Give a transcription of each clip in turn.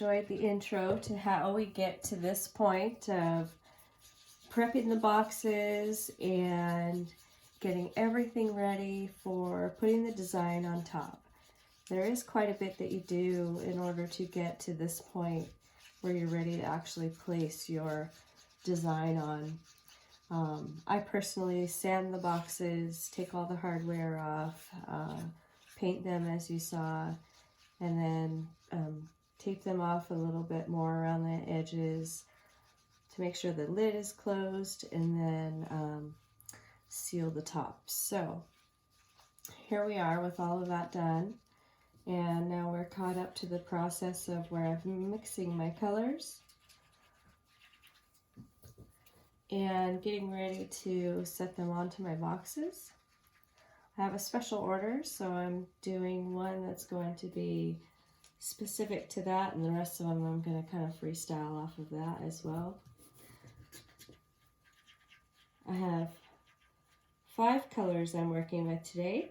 enjoyed the intro to how we get to this point of prepping the boxes and getting everything ready for putting the design on top. There is quite a bit that you do in order to get to this point where you're ready to actually place your design on. I personally sand the boxes, take all the hardware off, paint them as you saw, and then tape them off a little bit more around the edges to make sure the lid is closed, and then seal the top. So here we are with all of that done, and now we're caught up to the process of where I'm mixing my colors and getting ready to set them onto my boxes. I have a special order, so I'm doing one that's going to be specific to that, and the rest of them I'm going to kind of freestyle off of that as well. I have 5 colors I'm working with today,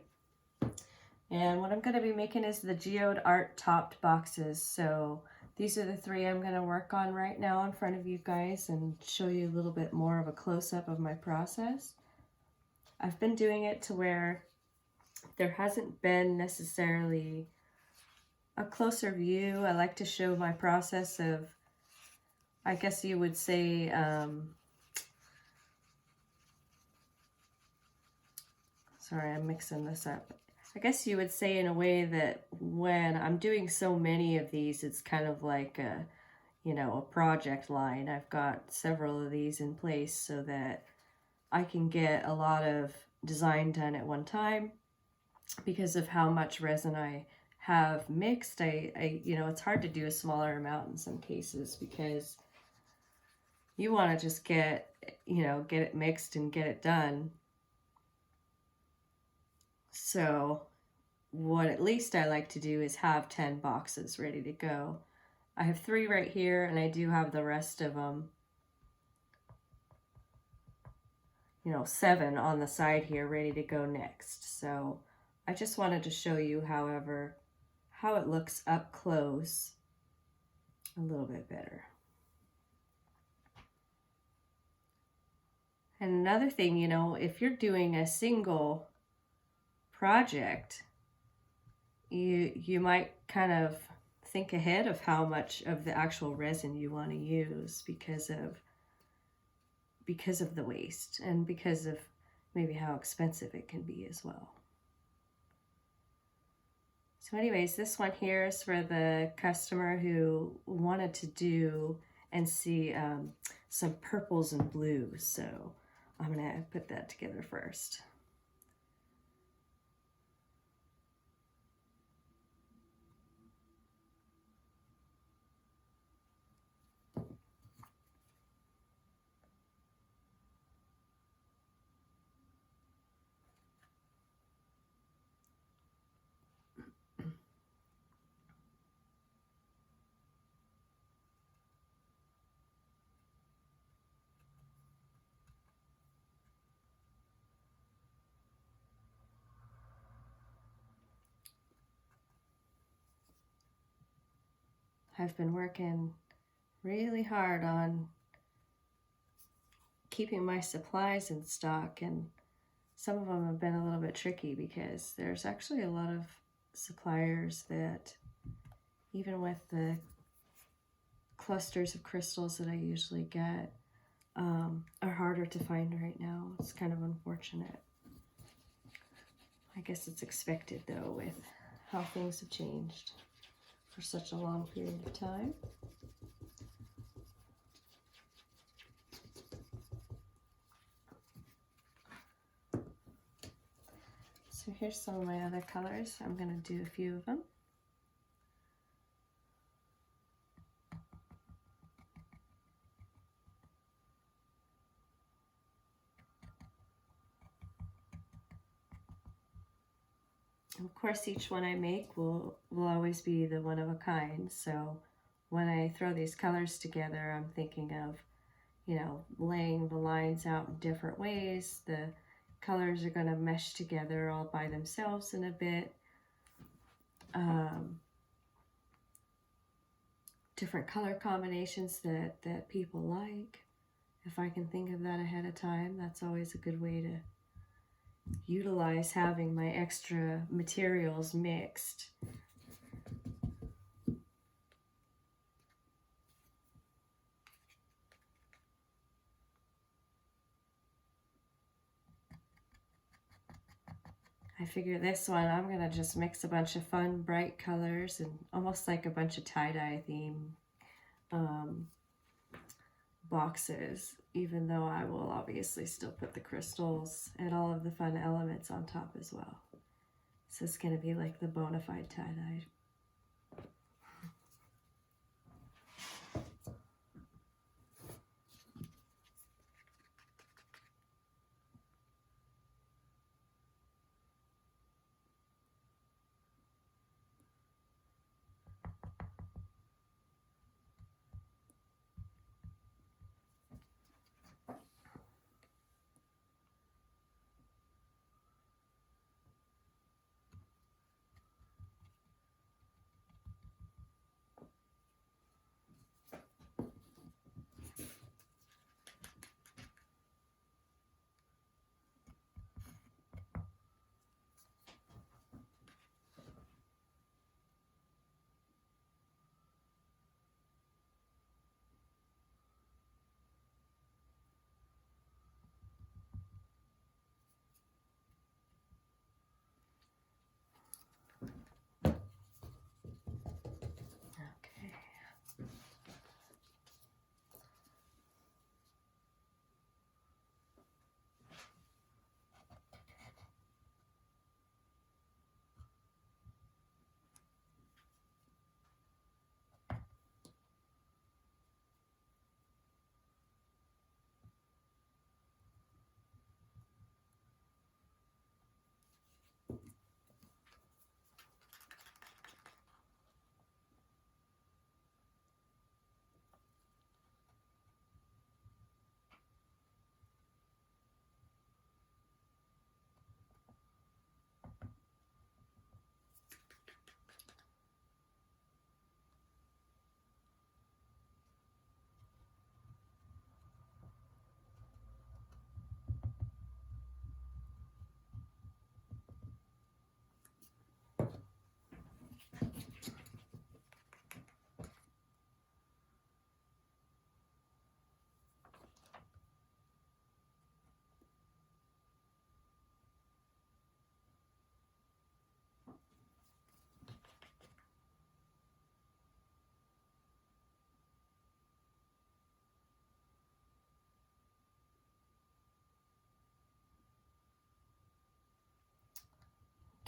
and what I'm going to be making is the Geode art topped boxes. So these are the 3 I'm going to work on right now in front of you guys and show you a little bit more of a close-up of my process. I've been doing it to where there hasn't been necessarily a closer view. I like to show my process of, I guess you would say, sorry, I'm mixing this up. I guess you would say in a way that when I'm doing so many of these, it's kind of like a, you know, a project line. I've got several of these in place so that I can get a lot of design done at one time. Because of how much resin I have mixed, you know, it's hard to do a smaller amount in some cases because you want to just get, you know, get it mixed and get it done. So what at least I like to do is have 10 boxes ready to go. I have 3 right here, and I do have the rest of them, you know, 7 on the side here ready to go next. So I just wanted to show you, however, how it looks up close a little bit better. And another thing, you know, if you're doing a single project, you might kind of think ahead of how much of the actual resin you want to use because of the waste and because of maybe how expensive it can be as well. So anyways, this one here is for the customer who wanted to do and see some purples and blues. So I'm going to put that together first. I've been working really hard on keeping my supplies in stock, and some of them have been a little bit tricky because there's actually a lot of suppliers that, even with the clusters of crystals that I usually get, are harder to find right now. It's kind of unfortunate. I guess it's expected though with how things have changed for such a long period of time. So here's some of my other colors. I'm going to do a few of them. Of course, each one I make will always be the one of a kind. So when I throw these colors together, I'm thinking of, you know, laying the lines out in different ways. The colors are going to mesh together all by themselves to different color combinations that people like. If I can think of that ahead of time, that's always a good way to utilize having my extra materials mixed. I figure this one, I'm going to just mix a bunch of fun, bright colors and almost like a bunch of tie-dye theme boxes, even though I will obviously still put the crystals and all of the fun elements on top as well. So it's going to be like the bona fide tie-dye.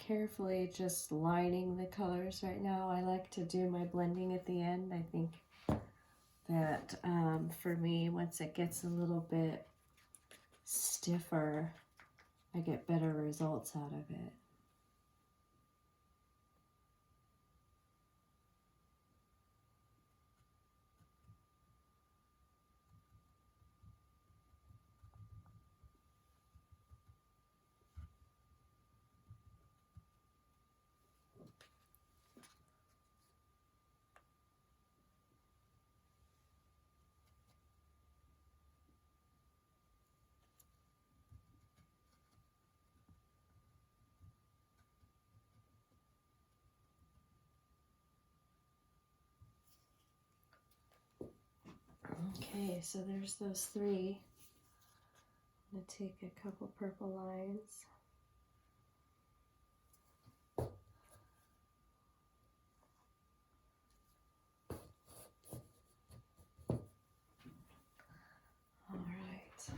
Carefully just lining the colors right now. I like to do my blending at the end. I think that for me, once it gets a little bit stiffer, I get better results out of it. Okay, so there's those three. I'm going to take a couple purple lines. All right.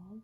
down.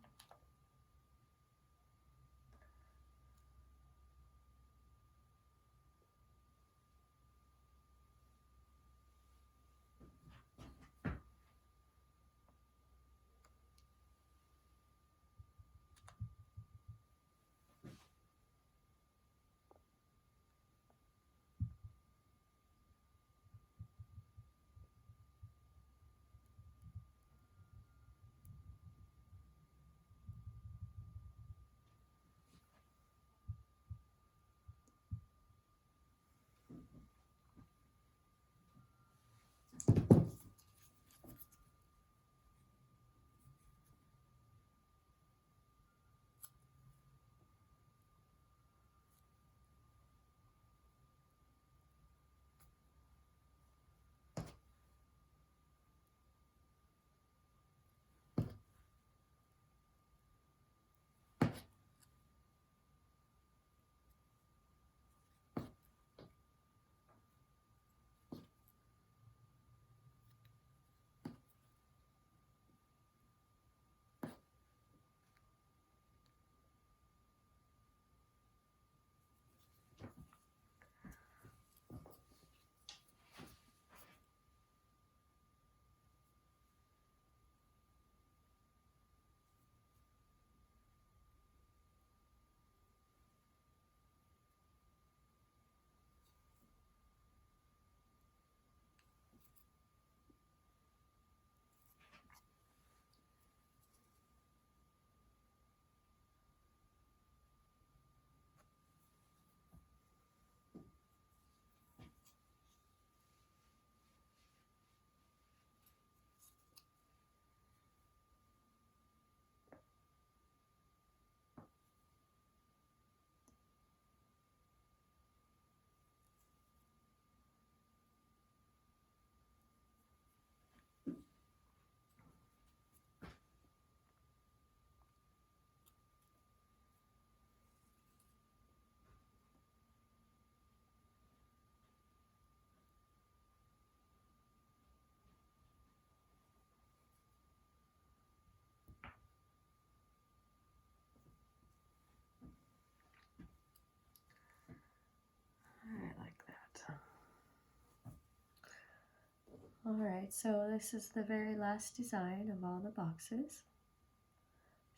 Alright, so this is the very last design of all the boxes.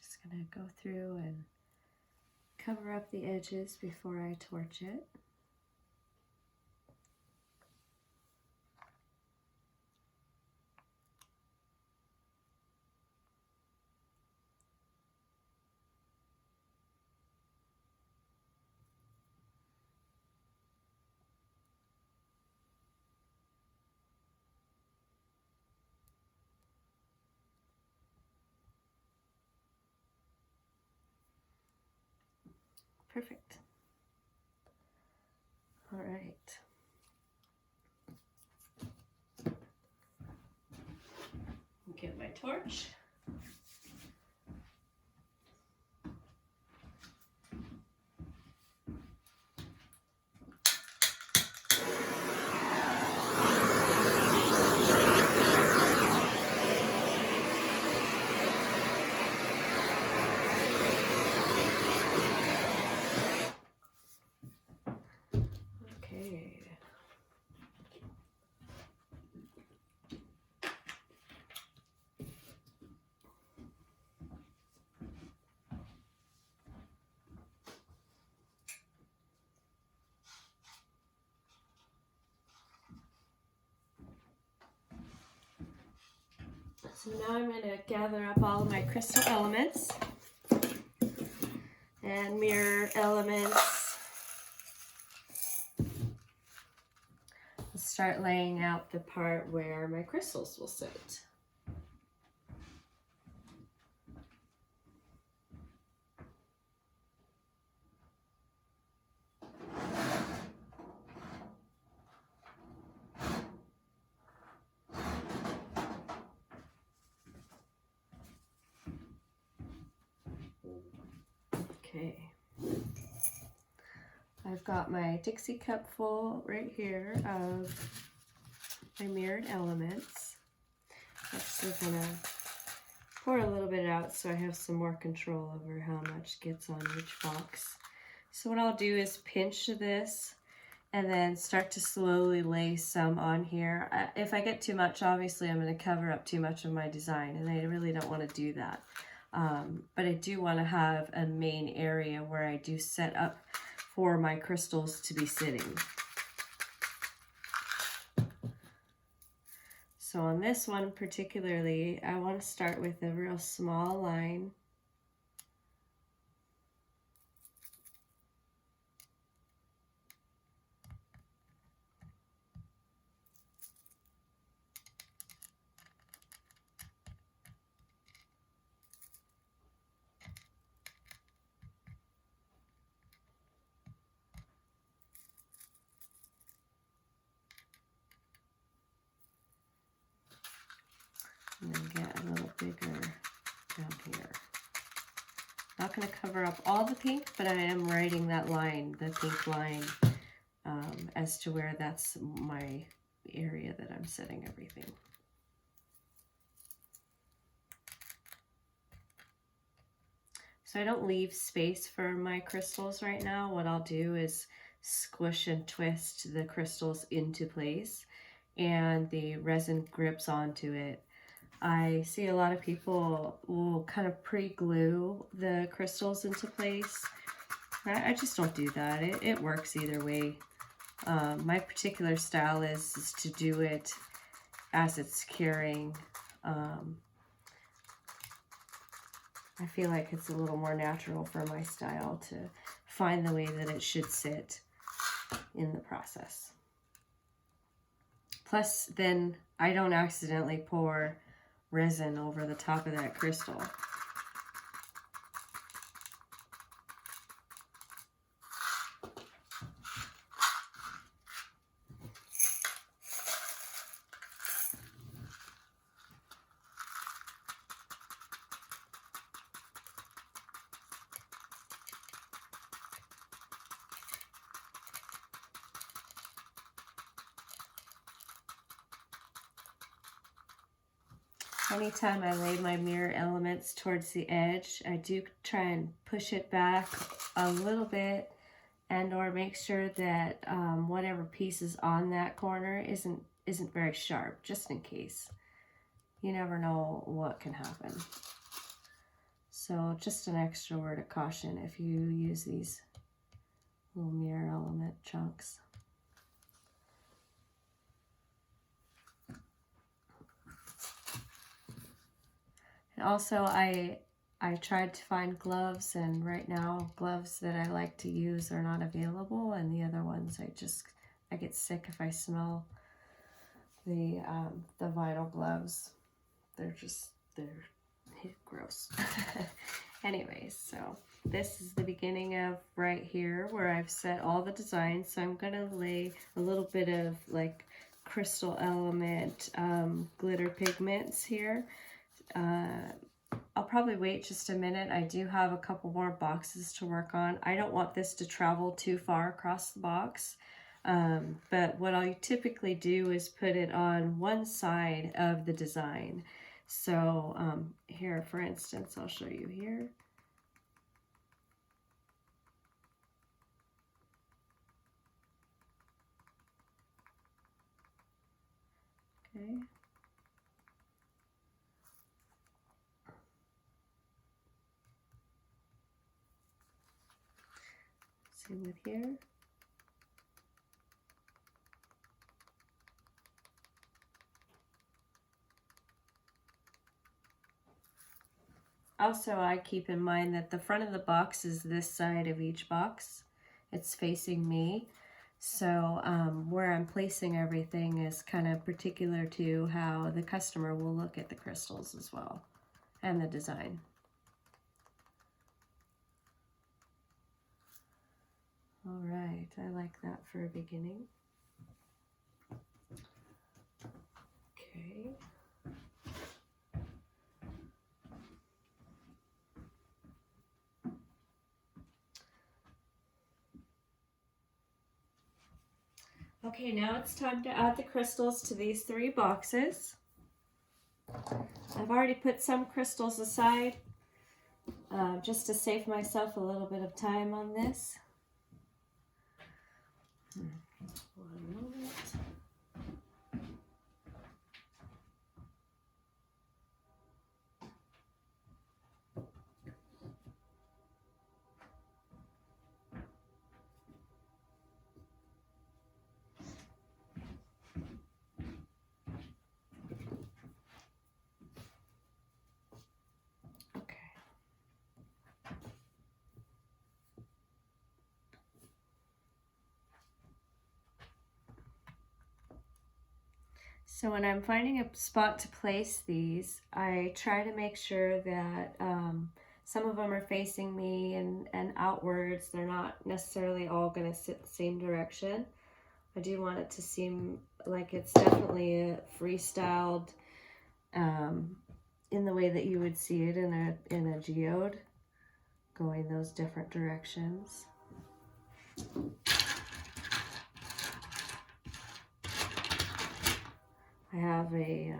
Just going to go through and cover up the edges before I torch it. Perfect. All right. Get my torch. So now I'm going to gather up all of my crystal elements and mirror elements. I'll start laying out the part where my crystals will sit. Okay, I've got my Dixie cup full right here of my mirrored elements. Next we're gonna pour a little bit out so I have some more control over how much gets on each box. So what I'll do is pinch this and then start to slowly lay some on here. If I get too much, obviously I'm going to cover up too much of my design, and I really don't want to do that. But I do want to have a main area where I do set up for my crystals to be sitting. So on this one particularly, I want to start with a real small line. And then get a little bigger down here. Not going to cover up all the pink, but I am writing that line, the pink line, as to where that's my area that I'm setting everything. So I don't leave space for my crystals right now. What I'll do is squish and twist the crystals into place, and the resin grips onto it. I see a lot of people will kind of pre-glue the crystals into place. I just don't do that. It works either way. My particular style is to do it as it's curing. I feel like it's a little more natural for my style to find the way that it should sit in the process. Plus, then I don't accidentally pour resin over the top of that crystal. Anytime I lay my mirror elements towards the edge, I do try and push it back a little bit, and or make sure that whatever piece is on that corner isn't very sharp, just in case. You never know what can happen. So just an extra word of caution if you use these little mirror element chunks. And also I tried to find gloves, and right now gloves that I like to use are not available, and the other ones I get sick if I smell the vinyl gloves. They're gross. Anyways, so this is the beginning of right here where I've set all the designs. So I'm gonna lay a little bit of like crystal element glitter pigments here. I'll probably wait just a minute. I do have a couple more boxes to work on. I don't want this to travel too far across the box, but what I typically do is put it on one side of the design. So here, for instance, I'll show you here. Okay. Same with here. Also, I keep in mind that the front of the box is this side of each box. It's facing me. So where I'm placing everything is kind of particular to how the customer will look at the crystals as well, and the design. All right, I like that for a beginning. Okay. Okay, now it's time to add the crystals to these 3 boxes. I've already put some crystals aside just to save myself a little bit of time on this. One moment. So when I'm finding a spot to place these, I try to make sure that some of them are facing me and outwards. They're not necessarily all going to sit the same direction. I do want it to seem like it's definitely a freestyled in the way that you would see it in a geode, going those different directions. I have a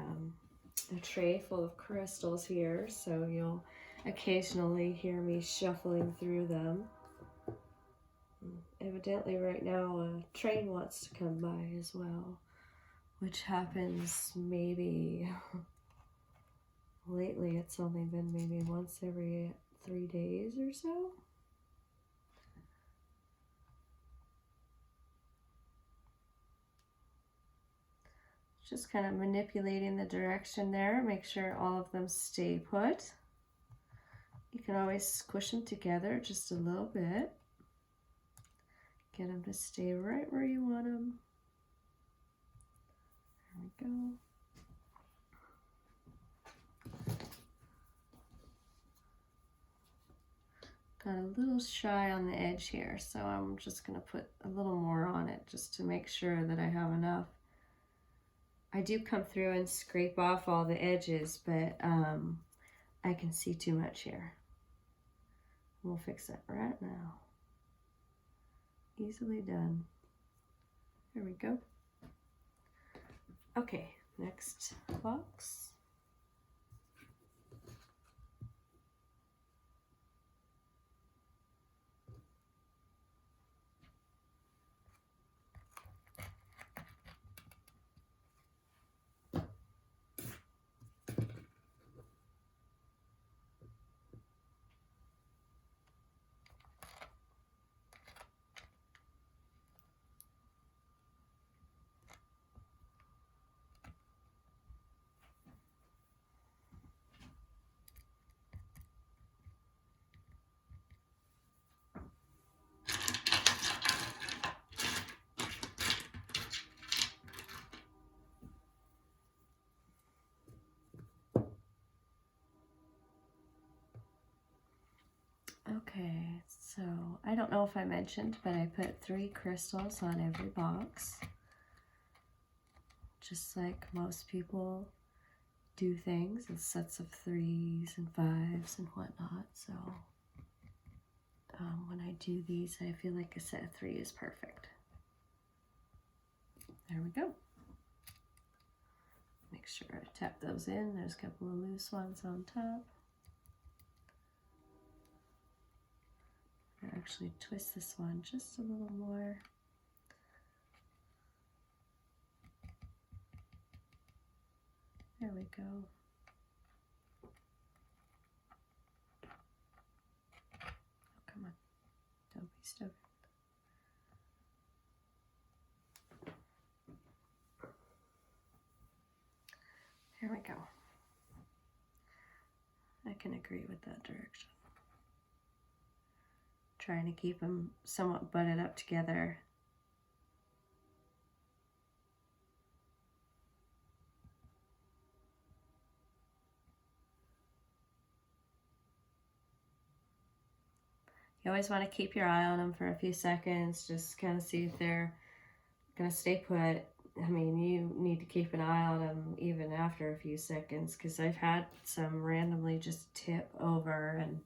tray full of crystals here, so you'll occasionally hear me shuffling through them. Evidently right now a train wants to come by as well, which happens maybe, lately it's only been maybe once every 3 days or so. Just kind of manipulating the direction there, make sure all of them stay put. You can always squish them together just a little bit. Get them to stay right where you want them. There we go. Got a little shy on the edge here, so I'm just going to put a little more on it just to make sure that I have enough. I do come through and scrape off all the edges, but I can see too much here. We'll fix it right now. Easily done. There we go. Okay, next box. Okay, so I don't know if I mentioned, but I put 3 crystals on every box. Just like most people do things in sets of 3s and 5s and whatnot. So when I do these, I feel like a set of 3 is perfect. There we go. Make sure I tap those in. There's a couple of loose ones on top. I'll actually twist this one just a little more. There we go. Oh, come on. Don't be stubborn. Here we go. I can agree with that direction. Trying to keep them somewhat butted up together. You always want to keep your eye on them for a few seconds, just kind of see if they're going to stay put. I mean, you need to keep an eye on them even after a few seconds, because I've had some randomly just tip over, and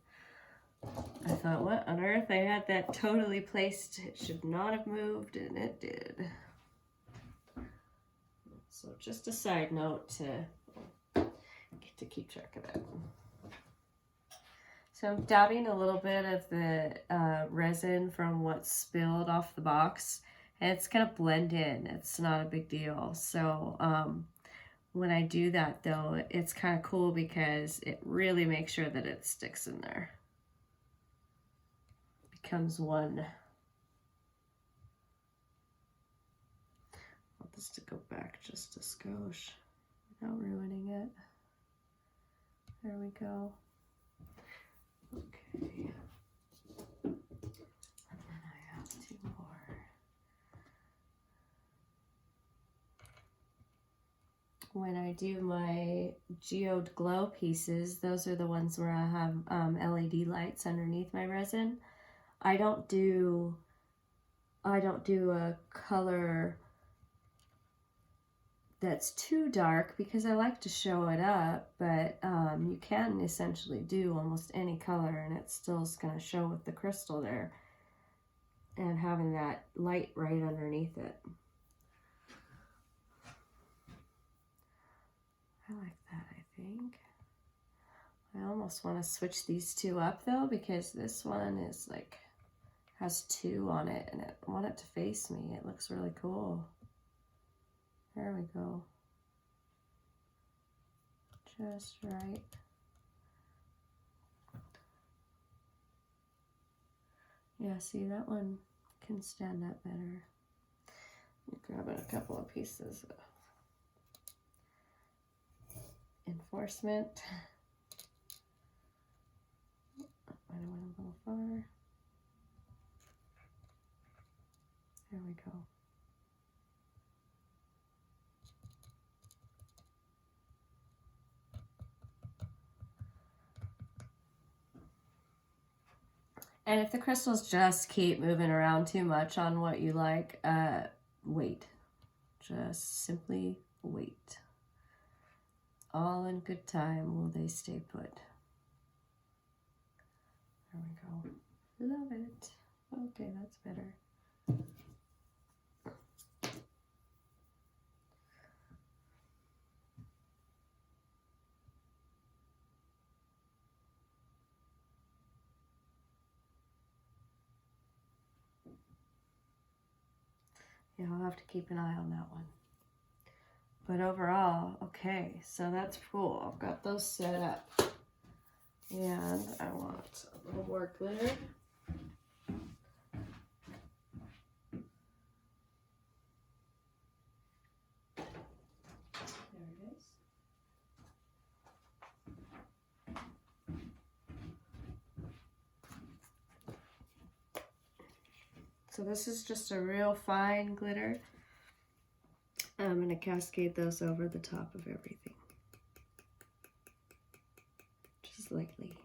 I thought, what on earth? I had that totally placed. It should not have moved, and it did. So just a side note to get to keep track of that. So I'm dabbing a little bit of the resin from what's spilled off the box, and it's gonna blend in. It's not a big deal. So when I do that though, it's kind of cool because it really makes sure that it sticks in there. It becomes one. I want this to go back just a skosh without ruining it. There we go. Okay. And then I have 2 more. When I do my Geode glow pieces, those are the ones where I have LED lights underneath my resin. I don't do a color that's too dark because I like to show it up, but you can essentially do almost any color and it still is going to show with the crystal there and having that light right underneath it. I like that, I think. I almost want to switch these 2 up though, because this one is like, has 2 on it and I want it to face me. It looks really cool. There we go. Just right. Yeah, see, that one can stand up better. I'm grabbing a couple of pieces of enforcement. I went a little far. There we go. And if the crystals just keep moving around too much on what you like, wait. Just simply wait. All in good time will they stay put. There we go. Love it. Okay, that's better. Yeah, I'll have to keep an eye on that one. But overall, okay, so that's cool. I've got those set up. And I want a little more glitter. There it is. So this is just a real fine glitter. I'm going to cascade those over the top of everything. Just lightly.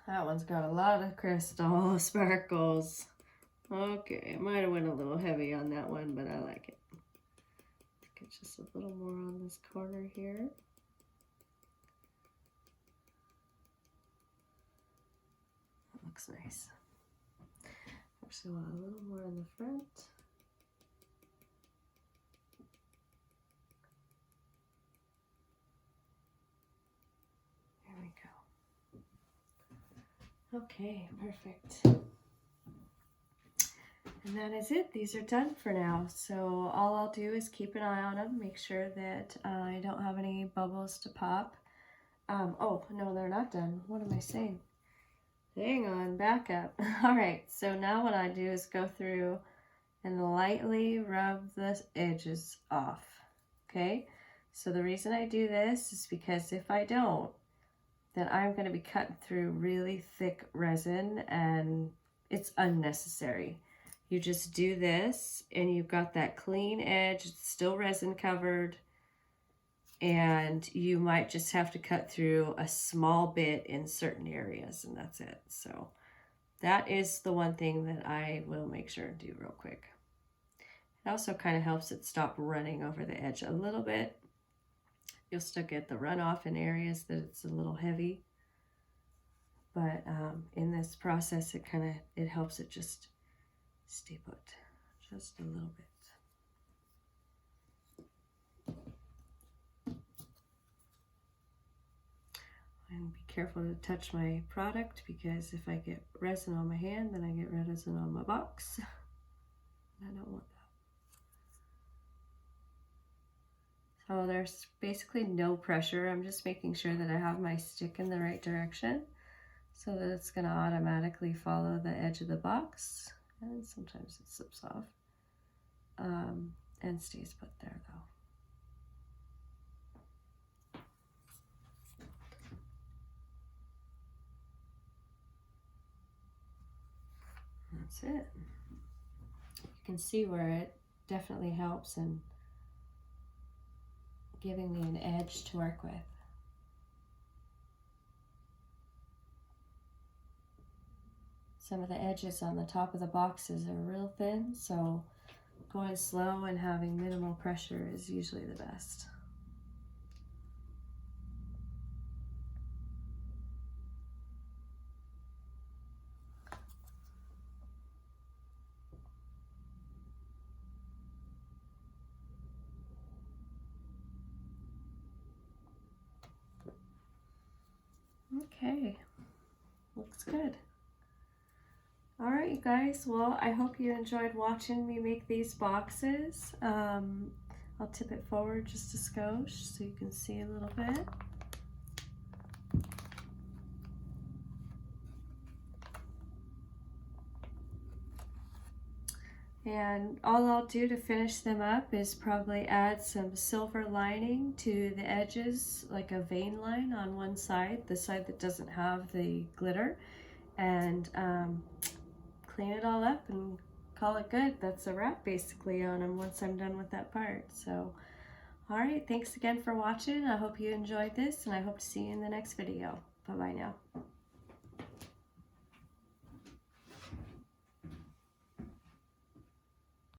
That one's got a lot of crystal sparkles. Okay, I might have went a little heavy on that one, but I like it. Get just a little more on this corner here. That looks nice. Actually, want a little more in the front. There we go. Okay, perfect. And that is it. These are done for now. So all I'll do is keep an eye on them, make sure that I don't have any bubbles to pop. Oh, no, they're not done. What am I saying? Hang on, back up. All right, so now what I do is go through and lightly rub the edges off, okay? So the reason I do this is because if I don't, then I'm going to be cutting through really thick resin and it's unnecessary. You just do this and you've got that clean edge, it's still resin covered, and you might just have to cut through a small bit in certain areas and that's it. So that is the one thing that I will make sure to do real quick. It also kind of helps it stop running over the edge a little bit. You'll still get the runoff in areas that it's a little heavy, but in this process it helps it just stay put just a little bit. And be careful to touch my product, because if I get resin on my hand, then I get resin on my box. I don't want that. So there's basically no pressure. I'm just making sure that I have my stick in the right direction so that it's going to automatically follow the edge of the box. And sometimes it slips off and stays put there though. That's it. You can see where it definitely helps in giving me an edge to work with. Some of the edges on the top of the boxes are real thin, so going slow and having minimal pressure is usually the best. Okay, looks good. All right, you guys, well, I hope you enjoyed watching me make these boxes. I'll tip it forward just a skosh so you can see a little bit. And all I'll do to finish them up is probably add some silver lining to the edges, like a vein line on one side, the side that doesn't have the glitter, and clean it all up and call it good. That's a wrap basically on them once I'm done with that part. So, all right, thanks again for watching. I hope you enjoyed this, and I hope to see you in the next video. Bye-bye now.